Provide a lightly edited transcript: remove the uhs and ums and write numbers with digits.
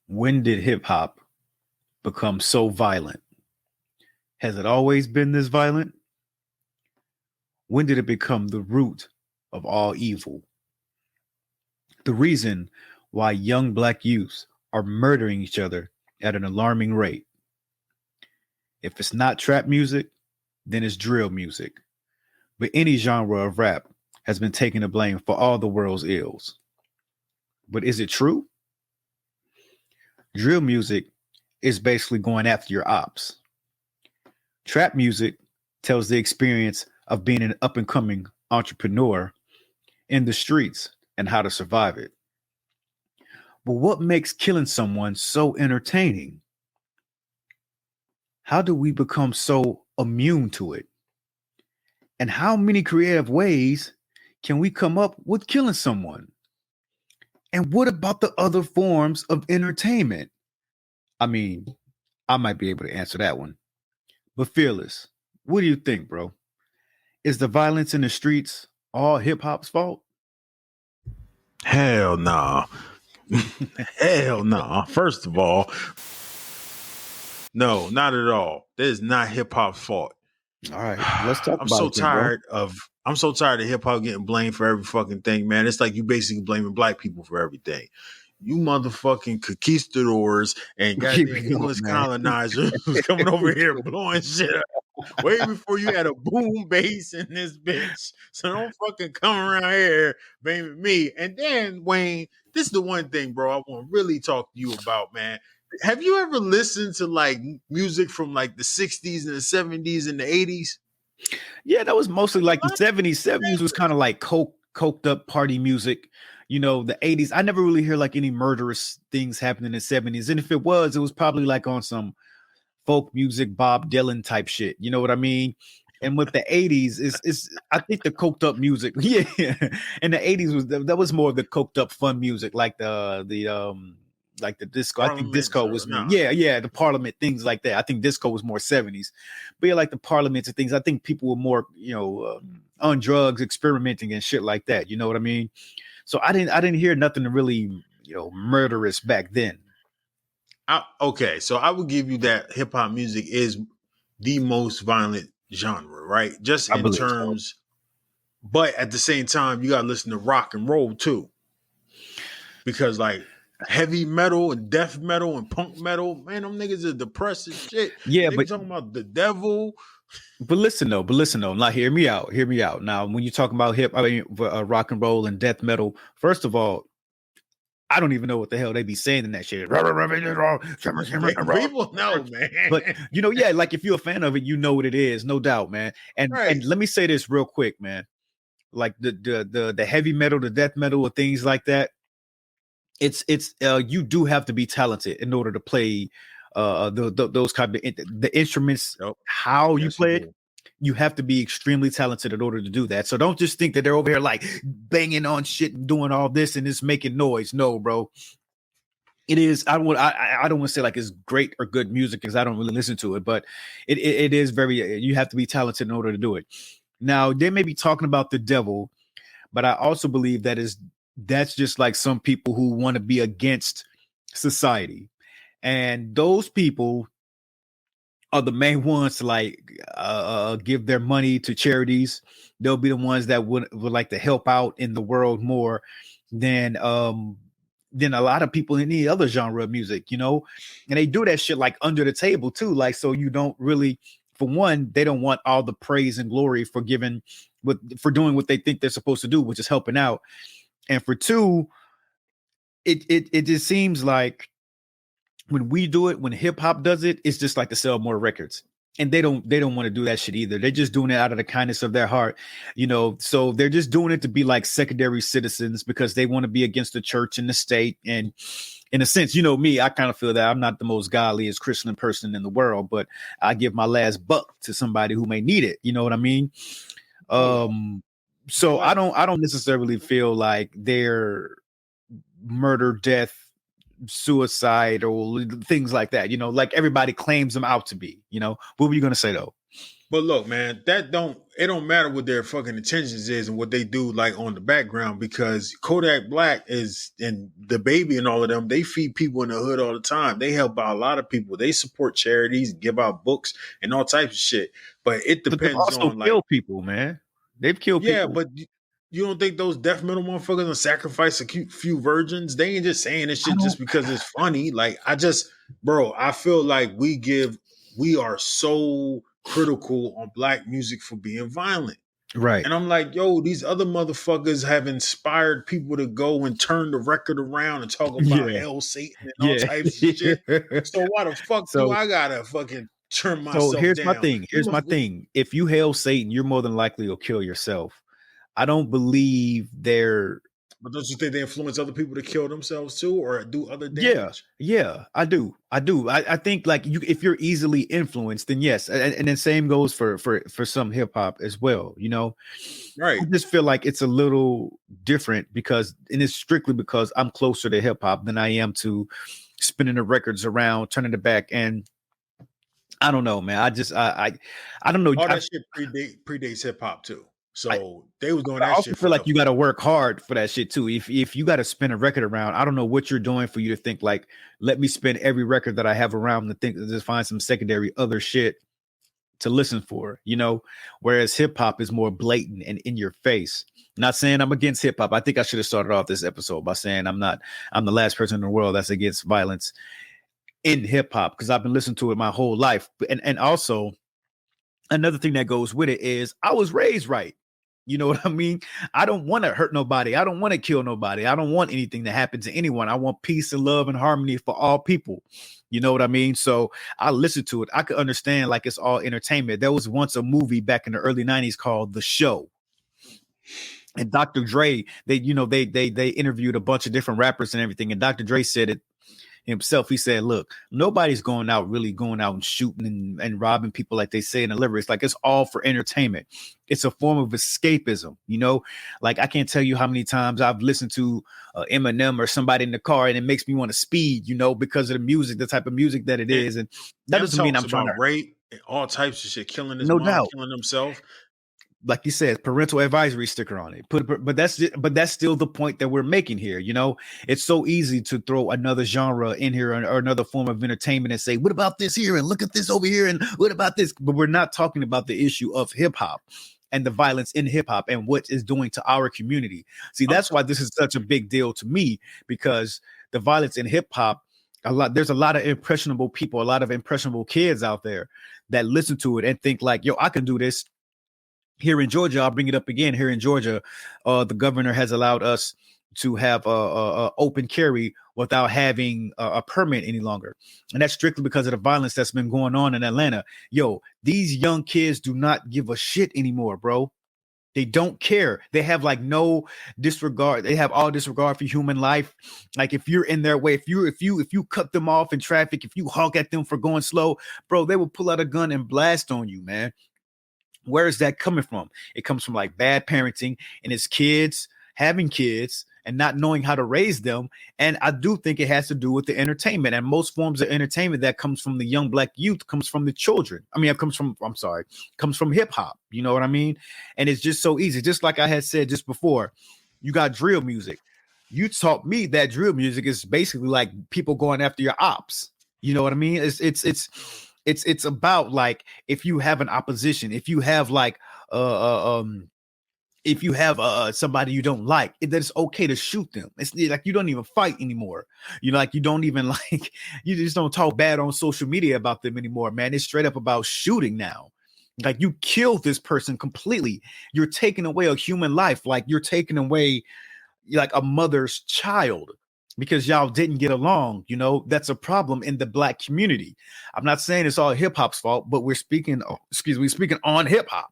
When did hip hop become so violent? Has it always been this violent? When did it become the root of all evil? The reason why young black youths are murdering each other at an alarming rate. If it's not trap music, then it's drill music. But any genre of rap has been taking the blame for all the world's ills. But is it true? Drill music is basically going after your ops. Trap music tells the experience of being an up and coming entrepreneur in the streets and how to survive it. But what makes killing someone so entertaining? How do we become so immune to it? And how many creative ways can we come up with killing someone? And what about the other forms of entertainment? I mean, I might be able to answer that one. But Fearless, what do you think, bro? Is the violence in the streets all hip hop's fault? Hell no. Hell no. First of all, no, not at all. That is not hip hop's fault. All right, let's talk I'm about so it. I'm so tired of hip hop getting blamed for every fucking thing, man. It's like you basically blaming black people for everything. You motherfucking conquistadors and goddamn English colonizers who's coming over here blowing shit up way before you had a boom bass in this bitch. So don't fucking come around here blaming me. And then, Wayne, this is the one thing, bro, I want to really talk to you about, man. Have you ever listened to like music from like the 60s and the 70s and the 80s? Yeah, that was mostly like the 70s. 70s was kind of like coked up party music. You know, the 80s, I never really hear like any murderous things happening in the 70s. And if it was probably like on some folk music, Bob Dylan type shit. You know what I mean? And with the 80s, is I think the coked up music, yeah. And the 80s that was more of the coked up fun music, like the disco. I think disco was more, the Parliament, things like that. I think disco was more 70s. But yeah, like the Parliaments and things, I think people were more, on drugs, experimenting and shit like that. You know what I mean? So I didn't hear nothing really, murderous back then. Okay, so I would give you that hip hop music is the most violent genre, right? Just in terms, but at the same time, you gotta listen to rock and roll too. Because like heavy metal and death metal and punk metal, man, them niggas are depressed as shit. Yeah, they but talking about the devil. But listen though. Now hear me out. Now, when you talk about rock and roll and death metal, first of all, I don't even know what the hell they be saying in that shit. People know, man. But like if you're a fan of it, you know what it is, no doubt, man. And let me say this real quick, man. Like the heavy metal, the death metal, or things like that. It's you do have to be talented in order to play those kind of the instruments. How you play it, you have to be extremely talented in order to do that. So don't just think that they're over here like banging on shit and doing all this and it's making noise. No, bro. It is. I don't want to say like it's great or good music because I don't really listen to it, but it is very. You have to be talented in order to do it. Now they may be talking about the devil, but I also believe that's just like some people who want to be against society. And those people are the main ones to like give their money to charities. They'll be the ones that would like to help out in the world more than a lot of people in any other genre of music, and they do that shit like under the table too. Like, so you don't really, for one, they don't want all the praise and glory for doing what they think they're supposed to do, which is helping out. And for two, it just seems like when we do it, when hip hop does it, it's just like to sell more records. And they don't want to do that shit either. They're just doing it out of the kindness of their heart, so they're just doing it to be like secondary citizens because they want to be against the church and the state. And in a sense, me, I kind of feel that I'm not the most godliest Christian person in the world, but I give my last buck to somebody who may need it. You know what I mean? So I don't necessarily feel like they're murder, death, suicide, or things like that. Like everybody claims them out to be. What were you going to say though? But look, man, it don't matter what their fucking intentions is and what they do like on the background, because Kodak Black is and the baby and all of them, they feed people in the hood all the time. They help out a lot of people. They support charities, give out books and all types of shit. But it But they've depends also on like, killed people, man. They've killed yeah, people. but you don't think those death metal motherfuckers gonna sacrifice a few virgins? They ain't just saying this shit just because it's funny. Like I feel like we are so critical on black music for being violent. Right. And I'm like, yo, these other motherfuckers have inspired people to go and turn the record around and talk about Yeah. hell, Satan, and all Yeah. types of shit. So why the fuck do So I gotta fucking turn so myself here's my down? thing. Here's my thing. If you hail Satan, you're more than likely to kill yourself. I don't believe they're. But don't you think they influence other people to kill themselves too, or do other damage? Yeah, I do. I think like if you're easily influenced, then yes, and then same goes for some hip hop as well. You know, Right. I just feel like it's a little different because, and it's strictly because I'm closer to hip hop than I am to spinning the records around, turning it back, and I don't know, man. I don't know. All that shit predates hip hop too. So they was doing I that also shit. feel like you got to work hard for that shit too. If you got to spin a record around, I don't know what you're doing for you to think like, let me spin every record that I have around to think just find some secondary other shit to listen for, you know. Whereas hip hop is more blatant and in your face. Not saying I'm against hip hop. I think I should have started off this episode by saying I'm the last person in the world that's against violence in hip hop because I've been listening to it my whole life. And also another thing that goes with it is I was raised right. You know what I mean? I don't want to hurt nobody. I don't want to kill nobody. I don't want anything to happen to anyone. I want peace and love and harmony for all people. You know what I mean? So I listen to it. I could understand like it's all entertainment. There was once a movie back in the early 90s called The Show. And Dr. Dre, they interviewed a bunch of different rappers and everything. And Dr. Dre said it himself. He said, look, nobody's going out and shooting and robbing people like they say in the lyrics. Like, it's all for entertainment. It's a form of escapism, you know. Like, I can't tell you how many times I've listened to Eminem or somebody in the car and it makes me want to speed, you know, because of the music, the type of music that it is. And that doesn't mean I'm trying to rape and all types of shit, killing his no mom, doubt. killing himself. Like you said, parental advisory sticker on it. But that's still the point that we're making here. You know, it's so easy to throw another genre in here or another form of entertainment and say, what about this here? And look at this over here. And what about this? But we're not talking about the issue of hip hop and the violence in hip hop and what it's doing to our community. See, that's why this is such a big deal to me, because the violence in hip hop, there's a lot of impressionable people, a lot of impressionable kids out there that listen to it and think like, yo, I can do this. Here in Georgia, I'll bring it up again. Here in Georgia, the governor has allowed us to have open carry without having a permit any longer. And that's strictly because of the violence that's been going on in Atlanta. Yo, these young kids do not give a shit anymore, bro. They don't care. They have like no disregard. They have all disregard for human life. Like, if you're in their way, if you cut them off in traffic, if you honk at them for going slow, bro, they will pull out a gun and blast on you, man. Where is that coming from? It comes from like bad parenting and it's kids having kids and not knowing how to raise them. And I do think it has to do with the entertainment, and most forms of entertainment that comes from the young black youth comes from the children. I mean, it comes from hip hop. You know what I mean? And it's just so easy. Just like I had said just before, you got drill music. You taught me that drill music is basically like people going after your ops. You know what I mean? It's about like, if you have an opposition, if you have like if you have somebody you don't like, that it's okay to shoot them. It's like you don't even fight anymore. You know, like you don't even like, you just don't talk bad on social media about them anymore, man. It's straight up about shooting now. Like, you kill this person completely. You're taking away a human life. Like, you're taking away like a mother's child because y'all didn't get along. You know, that's a problem in the black community. I'm not saying it's all hip hop's fault, but we're speaking on hip hop.